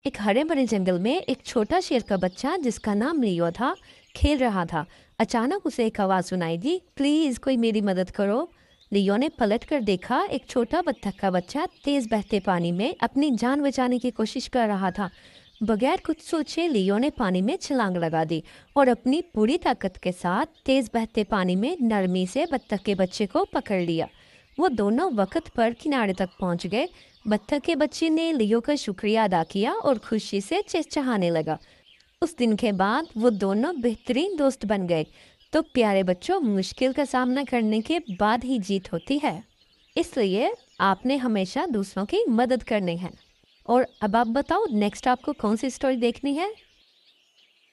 एक हरे भरे जंगल में एक छोटा शेर का बच्चा जिसका नाम लियो था, खेल रहा था। अचानक उसे एक आवाज सुनाई दी, प्लीज कोई मेरी मदद करो। लियो ने पलट कर देखा, एक छोटा बत्तख का बच्चा तेज बहते पानी में अपनी जान बचाने की कोशिश कर रहा था। बगैर कुछ सोचे लियो ने पानी में छलांग लगा दी और अपनी पूरी ताकत के साथ तेज बहते पानी में नरमी से बत्तख के बच्चे को पकड़ लिया। वो दोनों वक्त पर किनारे तक पहुंच गए। बत्तख के बच्चे ने लियो का शुक्रिया अदा किया और खुशी से चहचहाने लगा। उस दिन के बाद वो दोनों बेहतरीन दोस्त बन गए। तो प्यारे बच्चों, मुश्किल का सामना करने के बाद ही जीत होती है। इसलिए आपने हमेशा दूसरों की मदद करनी है। और अब आप बताओ, नेक्स्ट आपको कौन सी स्टोरी देखनी है?